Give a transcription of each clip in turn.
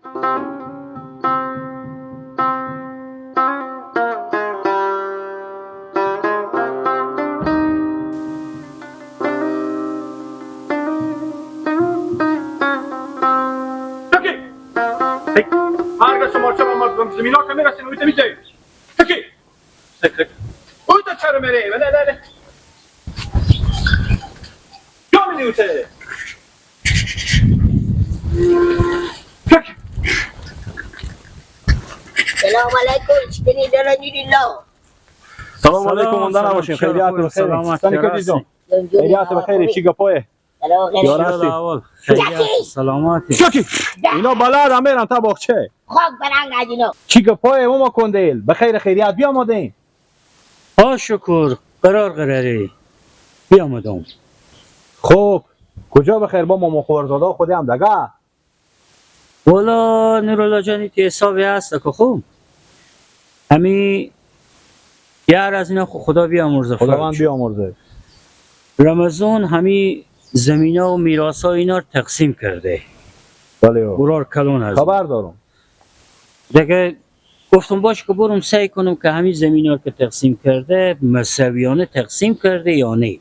هرگاه شما ما زمین ها که میرسیم اویده میجاییم تکی اویده چرا میره بله بله یا میدی اویده تکی سلام علیکم شکنی دلنجوریلا. سلام علیکم مندان نباشین خیریات بخیر سلام کجی جان خیریات بخیر چی گپایه سلام یاراستی سلامتی چکی اینا بالا را میرن تا باغچه خاک برنگ عجینا چی گپایه ما کندیل بخیر خیریات بیامدین ها شکر قراری بیامدم. خوب کجا بخیر با ما خوارزاده خودی هم دگه والا نورولا جانی تی حسابی هست که خوب همی یار از اینا خدا بیامرزه خداوند بیامرزه رمضان همی زمینا و میراثا اینا رو تقسیم کرده بله برار کلون از خبر دارم دیگه گفتم باش که برم سعی کنم که همین زمینا رو که تقسیم کرده مساویانه تقسیم کرده یا نه.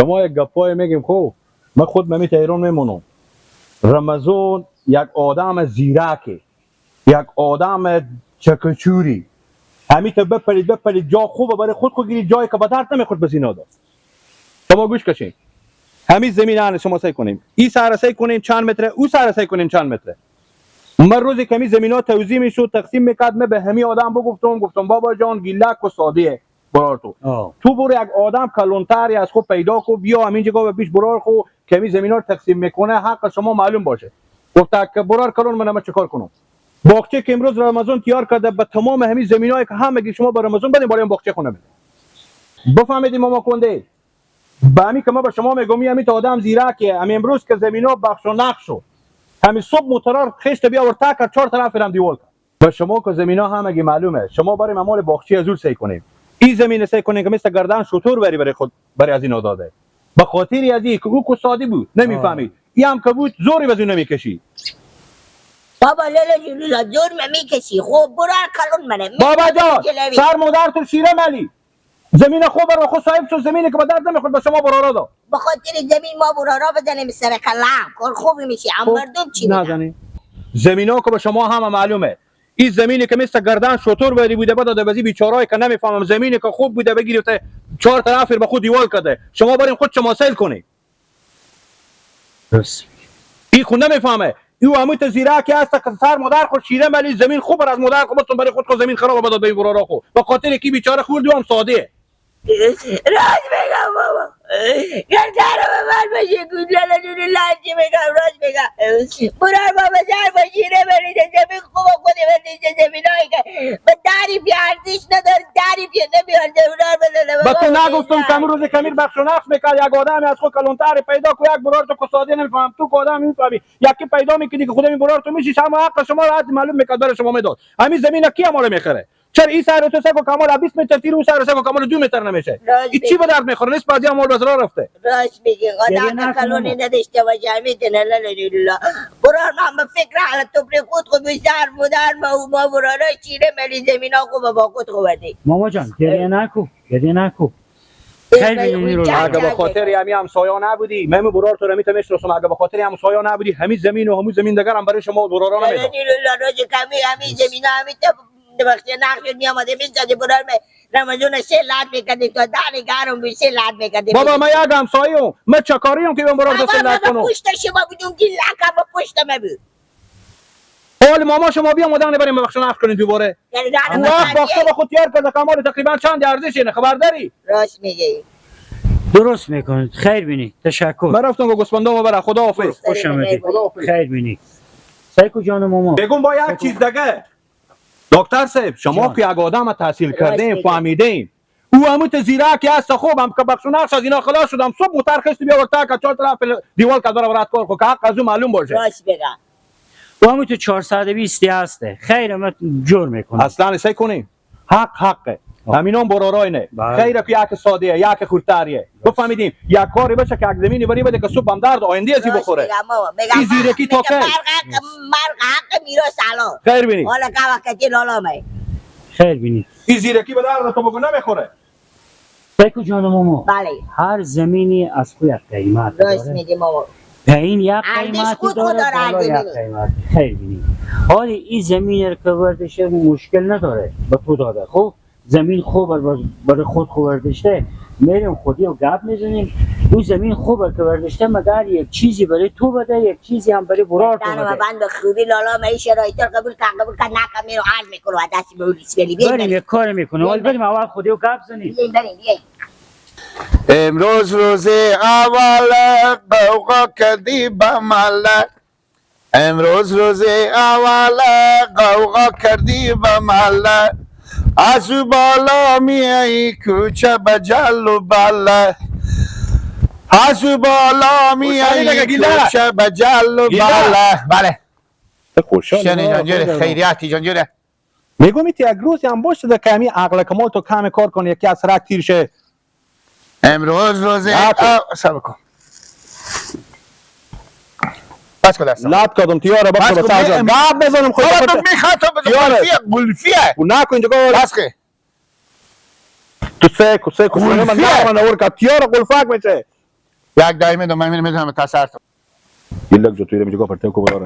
شما یک گپای میگیم خوب من خود ممی تهران میمونم رمضان یک آدم زیرکه یک آدم چکچوری همیت بپرید جا خوبه برای خود گیرید جایی که به درد نمیخورد به زینا داد شما گوش کشین همین زمین شما سعی کنیم این سر سعی کنیم چند متره او سر سعی کنیم چند متره من روزی که می زمینا توزیع میشد تقسیم میکرد من به همین آدم گفتم بابا جان گیلک و ساده برار تو برو یک آدم کلونتری از خود پیدا کو بیا همین جگا به پیش برار خو که می زمینا رو تقسیم میکنه حق شما معلوم باشه گفت که برار کلون من چیکار کنم باغچه که امروز رمضان تیار کرده به تمام همین زمینایی که هم میگی شما برای رمضان بدین برای باغچه خونه بده بفهمیدیم ماما کنده با همین که ما به شما میگم همین آدم زیرکه همین امروز که زمینا بخش و نقشو همین صبح موترار خشت بیا ورتا کرد چهار طرف هم دیوال کرد به شما که زمینا هم اگه معلومه شما برای مال باغچه ازول سعی کنیم این زمین سعی کنیم که مثل گردن شطور برای خود برای از این داده به خاطر از این که او کسادی بود نمیفهمید این هم که بود زوری به نمیکشید بابا لیلا جور میکشی خوب برار کلون منه بابا جان سر مادر تو شیره ملی زمین خوب برای خود صاحب شو زمینی که به درد نمیخورد به شما برارا دا به خاطر زمین ما برارا بزنیم سر کلام کار خوبی میشه اما مردم چی نزنی زمینا که به شما هم معلومه این زمینی که مثل گردن شطور بری بوده بعد بازی بیچارهایی که نمیفهمم زمینی که خوب بوده بگیرید چهار طرف به خود دیوال کرده شما بریم خود شما سیل کنید بس این خود نمیفهمه او همون زیرکی هست که سر مادر خود شیره ملی زمین خوب از مادر خود برای خود زمین خراب بداد به برارا خو به خاطر کی بیچاره خوردی هم ساده راست بگم بابا گردن به من بشه گودلالا جونی لنجی بگم راست بگم برار بابا جر باشیره بریده زمین خوب خودی بندیشه زمین هایی که به دری بی ارزش نداره دری بی نمیارده برار بزنه با تو نگفتم که امروز کمیر بخش و نقش میکرد یک آدمی از خود کلونتر پیدا کو یک برار تو کساده نمیفهم تو که آدم میفهمی یکی پیدا میکنی که خود این برار تو میشی شما حق شما راحت معلوم میکرد برای شما میداد همین زمین کی ما رو میخره چرا این سر تو سگو کمال 20 متر تیر اون سر سگو کمال 2 متر نمیشه این چی به درد میخوره نیست بازی مال بازار رفته راست میگی خدا کلونی نداشته باشه میتونه لالا برار من فکر حالت تو بری خود خود بیشتر مدر ما برار چیره ملی زمین ها خوبه با خود خوبه ماما جان گریه نکو خیلی بینونی رو اگه به خاطر همین همسایا نبودی من برار تو رو میشناسم اگه به خاطر همسایا نبودی همین زمین و همون زمین دیگر هم برای شما برارا نمیداد لالا کمی همین زمین همین وقتی نقش میامده میزدی برار رمضان 3 لات میکردی تو دانی گرم بی 3 لات میکردی بابا من یک همسایه‌ام من چکاریم که من برار دست لات کنم بابا پشت شما بودم گیل لکم پشت من بود حال ماما شما بیا مدام بریم بخش نقش کنید دوباره وقت باخته به خود تیار کرده کمال تقریبا چند ارزش اینه خبر داری راست میگی درست میکنید خیر بینی تشکر من رفتم با گوسفندامو برا خدا حافظ خوش آمدید خیر بینی سایکو جان ماما بگم با یک چیز دیگه دکتر صاحب شما که یک آدم تحصیل کردین فهمیدین او همون زیرکی هست خوب هم که بخش و نقش از اینا خلاص شدم صبح موتر خست بیا ورتا که چهار طرف دیوال که برای برات کار خو که حق از او معلوم باشه راست بگم و همون تو 420 هسته خیر من جور میکنم اصلا سعی کنیم حق حقه همینان برارای نه بله. خیره که یک ساده یک خورتاریه بفهمیدیم یک کاری بشه که یک زمینی بری بده که صبح هم درد آینده ازی بخوره میگم بابا میگم این زیرکی تو کی؟ مرق حق میراث الان خیر بینی حالا که وقتی لالا می خیر بینی این زیرکی به درد تو بگو نمیخوره سیکو جان ماما بله هر زمینی از خود یک قیمت درست داره میگی بابا این یک ارزش قیمتی خود داره داره، بالا ارزش یک نمی‌دی. قیمت خیر بینی حالا این زمین رو که وردشه مشکل نداره به تو داده خب زمین خوب برای خود خوب وردشته میریم خودی و گپ میزنیم اون زمین خوبه که وردشته مگر یک چیزی برای تو بده یک چیزی هم برای برار تو دانم بده من به خوبی لالا می شرایط رو قبول کن نکن میرو عرض میکنه و دستی به اولیس ولی بریم یک کار میکنه ولی بریم اول خودی و گپ زنیم بریم امروز روز اول قوقا کردی به محله امروز روز اول قوقا کردی به محله از او بالا میای کوچه به جل و بله از او بالا میای کوچه به جل و بله بله شنی جانجوره خیریاتی جانجوره میگم ایت یک روزی هم باشه که همین عقل کمال تو کم کار کنی یکی از سرک تیر شه امروز روز صبر کن بس کن دستم لات کدم تیاره بس بس کن بساجا گاب بزنم خود بابا تو میخواد تو بزن گلفیه و نکن اینجا بس که تو سیکو من گلفیه. نرم نور که تیاره گلفاک میشه یک دایمه دو من میدونم تاثیر تو گلک جو تویره میگه پرتم کو بداره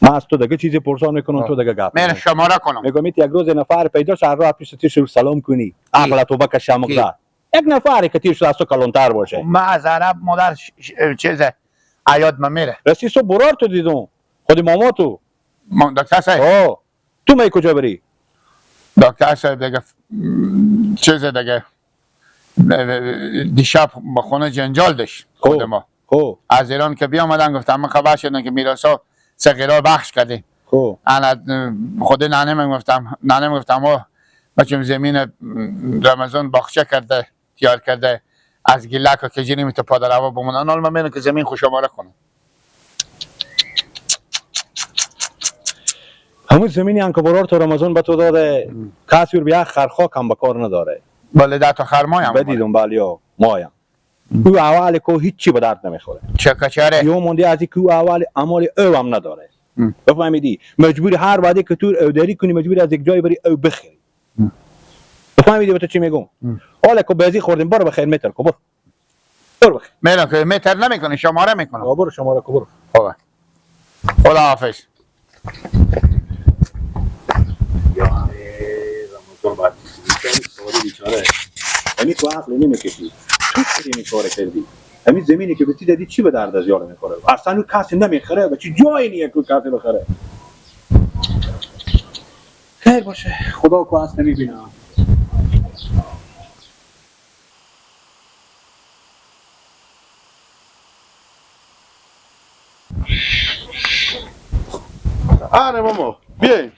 من از تو دیگه چیزی پرسان میکنم تو دیگه گپ من شماره کنم میگم ایت یک روز نفر پیدا شد راه پیش تیر شروع سلام کنی عقل تو بکش مغزا یک نفری که تیر شد از تو کلانتر باشه ما از عرب مادر چیزه عیاد ما میره رسی سو برار تو دیدم خودی ماما تو دکتر صاحب آه تو می کجا بری دکتر صاحب دیگه چیزه دیگه دیشب با خونه جنجال داشت خود ما خب از ایران که بیامدن گفتم من خبر شدن که میراسا سقیرا بخش کردیم خب انا خود نانه گفتم او بچم زمین رمضان باغچه کرده تیار کرده از گلک و کجی نمیتونه پادر هوا بمونن حالا من میرم که زمین خوشماره کنم همون زمینی هم که برار تو رمضان به تو داده کسی رو بیا خرخاک هم به کار نداره بله ده تا خرمای هم بدیدم بالیا مایم او اول کو هیچی به درد نمیخوره چه کچاره یو موندی از اینکه او اول عمل او هم نداره بفهمیدی مجبوری هر وعده که تو او داری کنی مجبوری از یک جای بری او بخری بفهمیدی به تو چی میگم حالا که بازی خوردیم برو بخیر متر کو برو بخیر میرم که متر نمیکنه شماره میکنم برو شماره کو برو خوبه خدا حافظ همین تو عقل نمیکشی تو چی این کار کردی همین زمینی که بهتی دادی چی به درد از یار میخوره اصلا اون کسی نمیخره و چی جایی نیه که کسی بخره خیر باشه خدا کو هست نمیبینم آره ماما بیاین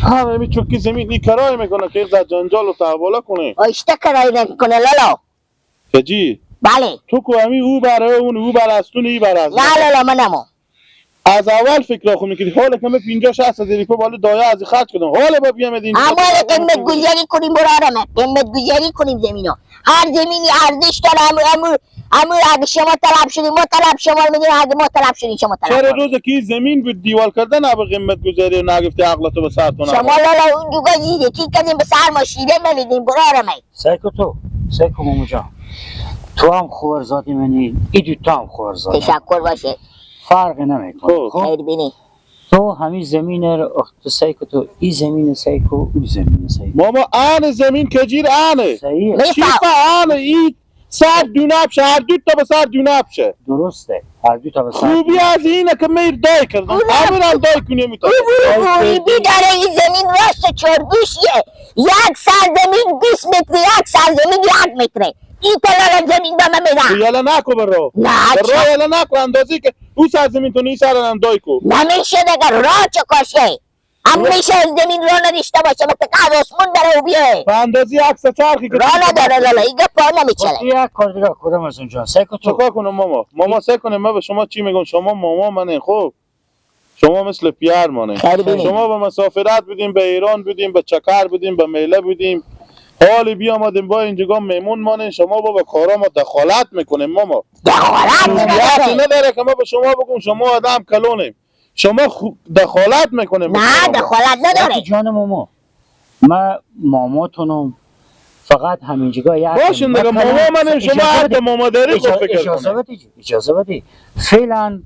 همه می چوکی زمین این کرای میکنه که یک جنجال و تحواله کنه اشته کرای نکنه لالا کجی بله تو که همی او بره اون او بره از تو نی بره از نه لالا منمو از اول فکر را خود میکنی حالا که من 50-60 هزار روپیه بالا دایه از خرج کردم حالا با بیام اینجا اما قیمت گذاری کنیم برارم قیمت گذاری کنیم زمینو هر زمینی ارزش داره امو اگه شما طلب شدیم ما طلب شما رو میدیم اگه ما طلب شدیم شما طلب چرا کنیم. روز که زمین بود دیوال کرده نه به قیمت گذاری و نگفتی عقلتو به سر تو شما لالا اون جوگا زیده کی کردیم به سر ما شیره ملیدیم برارم سیکو ماما جان تو هم خوارزادی منی ای تو هم خوارزادی تشکر باشه فرق نمیکنه خب خیر بینی تو همین زمین رو تو سیکو تو این زمین سیکو اون زمین سیکو ماما آن زمین کجیر آنه صحیحه چی آنه این سر دونه بشه هر دو تا به سر دونه بشه درسته هر دو تا به سر خوبی از اینه که میر دای کردم همین هم دای کنی میتونه غریبی داره این زمین راست چرگوشیه یک سر زمین 20 متر یک سر زمین 1 متره این تلال زمین به من میدم یالا نکو برو نه برو یالا نکو اندازی که او سر زمین تو نی سر هم دای کو نمیشه دیگه راه چه کاشه همیشه زمین راه نداشته باشه مثل که آسمون داره و بیه به اندازی عکس چرخی که راه نداره لالا اینگه پا نمیچله یک کار دیگه کدام از اونجا سیکو تو چکا کنم ماما سه کنه من به شما چی میگم شما ماما منه خوب شما مثل پیار مانه. خیلی بینی. شما به مسافرت بودیم، به ایران بودیم، به چکر بودیم، به میله بودیم، حالی بیامدیم با اینجا میمون مانه. شما با کارا ما دخالت میکنیم. ما دخالت نیت نداره. نداره که ما به شما بگم شما آدم کلونیم. شما دخالت میکنیم. نه دخالت نداره. جان ما ماماتونم فقط همین جگاه یک باشین دیگه ماما منیم. شما هر به ماماداری خود فکر کنیم. اجازه بدی فعلا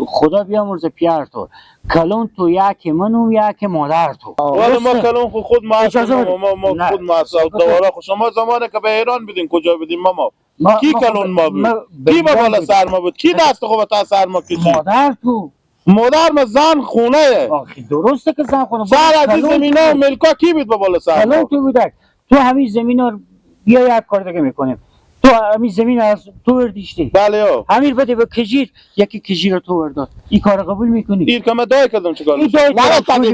خدا بیامرزه پیار تو کلون تو یک منو یک مادر تو. ولی ما کلون خود اجازه بده. ما خود معصوم دوباره خود. شما زمانی که به ایران بدین کجا بدین ماما؟ کی کلون ما بود؟ کی با بالا سرما بود؟ کی دست خوب تا سرما کشید؟ مادر تو. مادر ما زن خونه. آخی درسته که زن خونه. سر از این زمین ها و ملکا کی بود با بالا سرما؟ کلون تو بودک. تو همین زمین ها بیا یک کار دیگه میکنیم. تو همین زمین از تو وردیشتی. بله ها. همین بده به کجیر یکی کجیر رو تو ورداد. این کار قبول میکنی؟ این که من دای کردم چیکار این می‌کنی؟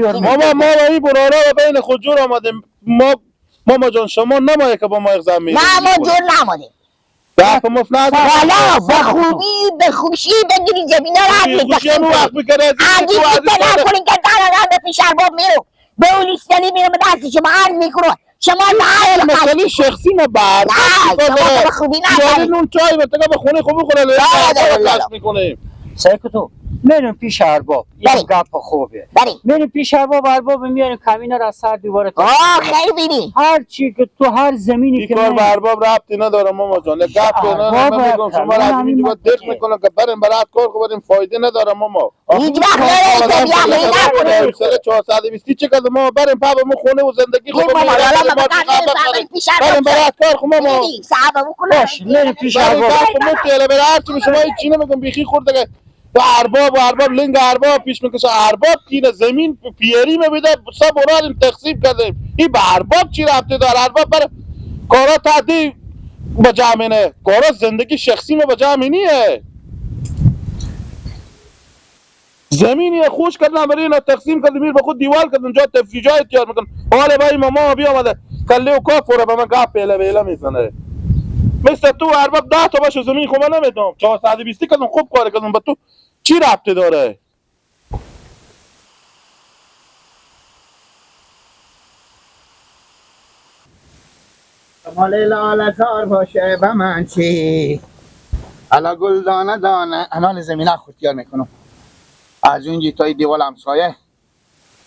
دای ما با این برارا و بین خود جور آمدیم. ماما جان شما نمایه که با ما اقزام میدیم. نه ما جور نمانیم. دفع مفت نزد. والا به خوبی به خوشی بگیری زمین ها رو خوشی خوشی وقت میکنه. عجیب که نکنین که دارم به پیش ارباب میرو به اولیستانی میرو به دست شما عرض میکنم شما نه مسئله شخصی ما بعد نه شما به خوبی یاری نون چای بتگه به خونه خوب بخوره لیست میکنیم. سیکتو میریم پیش ارباب. یک گپ خوبه. میریم پیش ارباب میاریم کمینه را سر دیواره تا. خیلی بینی. هر چی که تو هر زمینی که کار به ارباب ربطی نداره ماما جان. گپ نه میگم شما را از اینجا دق میکنه که بریم برات کار کنیم فایده نداره ماما. هیچ وقت نمیشه بیامونی نکنیم. سال 420 چقدر ما بریم پا به خونه و زندگی خوب ماما بریم برات کار خو ماما. باش میریم پیش ارباب. برای شما هیچ چی نمیگم بیخی خورده و ارباب لنگ ارباب پیش میکشه. ارباب کی زمین پیری میده سب اونها تقسیم کردیم. این به ارباب چی ربطی داره؟ ارباب بر کارا تعدی بجا مینه. کارا زندگی شخصی ما بجا مینیه. زمینی خوش کردن برای اینا تقسیم کردیم. میر به خود دیوال کردن جا تفریجای تیار میکنن. حالا بای ماما بیا آمده کله و کافوره به من گپ بیله میزنه. مثل تو ارباب 10 تا باشه زمین خو من نمیدونم 420 کردم خوب کار کردم. با تو چی ربطی داره؟ مال لاله زار باشه به من چی علا گل دانه دانه انال زمینه خودیار میکنم از اونجی تای دیوال همسایه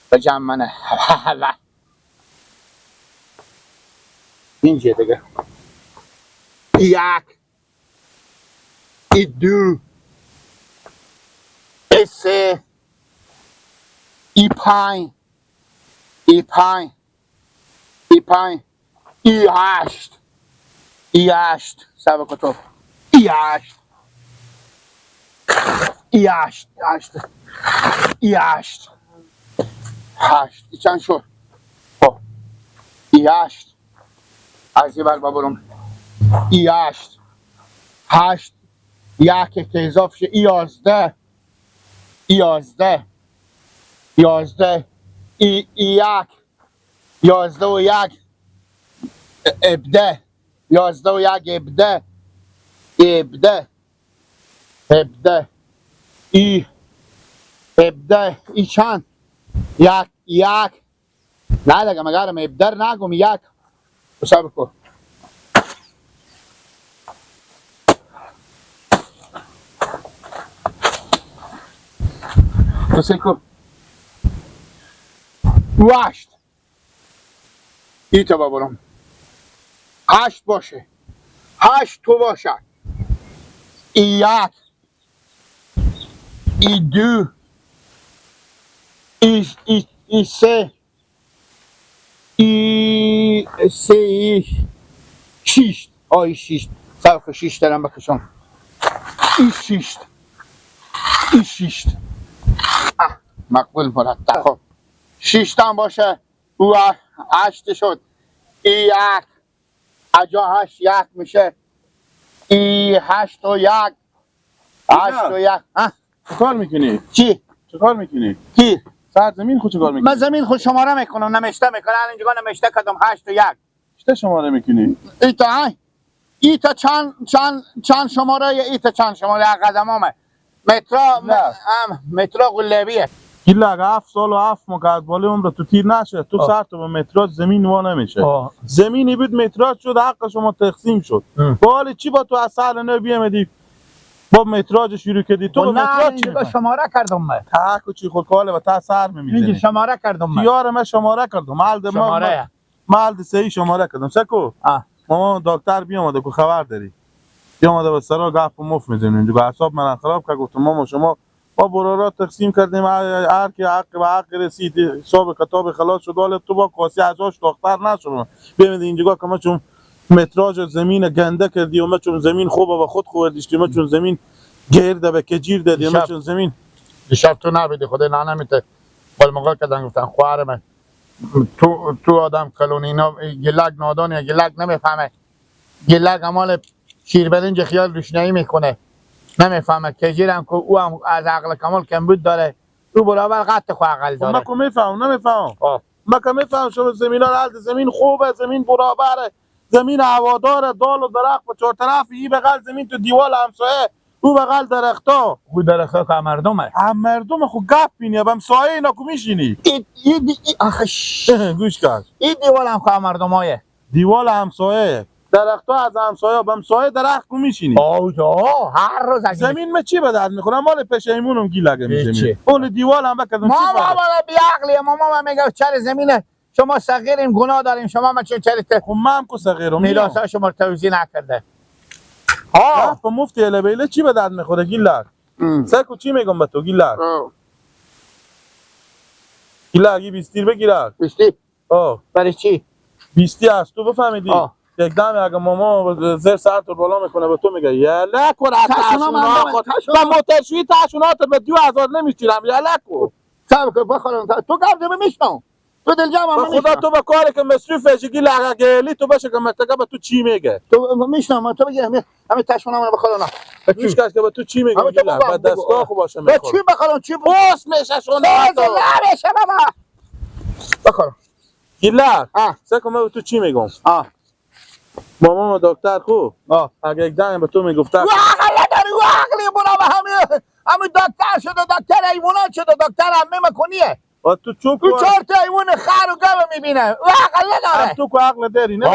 به جمع منه اینجا دیگه یک ای دو ای سه ای پنج ای پنج ای پنج ای هشت سبا کتو ای هشت ای چند شد خب ای هشت از این بر بابرم ای هشت یک که اضافه شه ای یازده ای یک 11 و 1 ابده 11 و 1 ابده ای ابده ای چند یک نه دیگه مگرم ابدر نگم یک بسا بکن بسا کن واشت ای تا ببرم 8 باشه 8 تو باشه ای 1 ای 2 ای 3 ای 6 آی 6 سرخ 6 دارم بکشم ای 6 مقبول مرتب خب 6 تا باشه او 8 شد ای 1 اجا 8 1 میشه ای 8 و 1 8 و 1 چه کار میکنی؟ چی؟ چه کار میکنی؟ کی؟ ساعت زمین خود چه کار میکنی؟ من زمین خود شماره میکنم نمشته میکنم اینجا نمشته کردم 8 و 1 چه شماره میکنی؟ ایتا چند شماره ایتا چند شماره قدم همه مترا قلبیه گیلا اگه 7 سال و 7 ماه که از بالای عمر تو تیر نشه تو سر تو به متراژ زمین وا نمیشه. زمینی بود متراژ شد حق شما تقسیم شد. با حال چی با تو از سال نو بیامدی با متراژ شروع کردی تو به متراژ چی با شماره کردم من تاکو چی خود کاله و تا سر اینجا میمیزنی شماره کردم من یار من شماره کردم شماره مالد صحیح شماره کردم سکو مامان دکتر بیامده که خبر داری بیامده به سرا گپ مفت میزنیم اینجا اعصاب من خراب کرد گفتم ماما شما با برارا تقسیم کردیم هر کی حق به حق رسید حساب کتاب خلاص شد ولی تو با کاسی ازاش دختر نشو ببینید اینجا که ما چون متراژ زمین گنده کردی و ما چون زمین خوبه و خود خوردیشتی ما چون زمین گرده به کجیر دادی ما چون زمین دیشب تو نبیدی خدا نمیته بل موقع کردن گفتن خواهر من تو آدم کلونی اینا گلک نادانه گلک نمیفهمه گلک عمال شیربرنج خیال روشنایی میکنه نمیفهمه کجیرم که او هم از عقل کمال کمبود داره او برابر قط خو عقل داره ما که میفهم نمیفهم ما که میفهم شما زمین ها زمین خوبه زمین برابره زمین هواداره دال و درخت به چهار طرف این بغل زمین تو دیوال همسایه او بغل درختا او درختا که مردمه مردم خو گپ بینی اب همسایه اینا که میشینی آخش گوش کرد این دیوال هم که مردمایه دیوال همسایه درختا از همسایه به همسایه درخت کو میشینی هر روز زمین ما چی به درد میخوره مال پشیمونم گی لگه هیچی. میزمین اون دیوال هم بکردم ماما بی عقلیه ماما میگه چرا زمینه شما صغیرین گناه داریم شما ما چه چرته خب من هم که صغیرم میراثا شما توزیع نکرده با مفتی البیله چی به درد میخوره گیلر سرکو چی میگم به تو گیلر گیلر یه بیستیر بگیرر بیستی آه برای چی بیستی از تو بفهمیدی یک دم اگه ماما زر سر تو بالا میکنه به تو میگه یله کن و موترشوی تشونات به 2000 نمیشیرم یله کن بخورم تو گفت میشنم تو دل جمع به خدا تو به کاری که مصروف گیلر اگه گلی تو بشه که متکه به تو چی میگه تو میشنم تو بگی همین تشمونم رو بخورم گوش کش که به تو چی میگه گیلر به دستا خوب باشه به چی بخورم چی بوس میشه شونه تو نمیشه بابا بخورم گیلر سکو من به تو چی میگم مامان و دکتر خوب اگه یک دم به تو میگفت عقل نداری عقلی برام همین دکتر شده دکتر ایوانات شده دکتر عمه مکنیه تو چوب تو 4 تا ایوان خر و گاو میبینه عقل نداره تو که عقل داری نه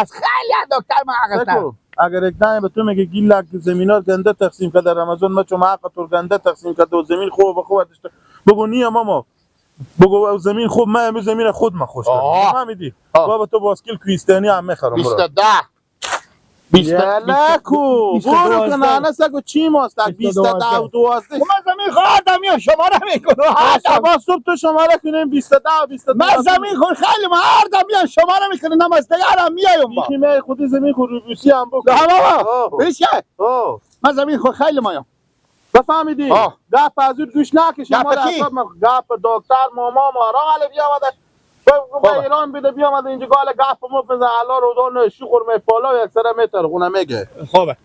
از خیلی دکتر ما عقل داره اگر یک دم به تو میگه گیلا که زمینا گنده تقسیم کرده رمضان ما چون حق تو گنده تقسیم کرده و زمین خوب داشته بگو نیا ماما بگو زمین خوب من زمین خود ما خوش دارم فهمیدی بابا تو باسکیل کویستانی هم میخرم 20 لکو برو که نه سگو چی ماست 20 تا 12 من زمین خواهدم یا شماره میکنم شما صبح تو شماره کنیم 22 من زمین خود خیلی مردم یا شماره میکنم نمازده یارم میایم با یکی می خودی زمین خود روبوسی هم بکن بابا بشه من زمین خود خیلی مایم بفهمیدی گپ از اون گوش نکش شما گپ دکتر ماما مارا علی بیامده با ایران بیده بیامده اینجا گال گپ مفز علا رو دون شخور می پالا و یک سر متر خونه میگه خوبه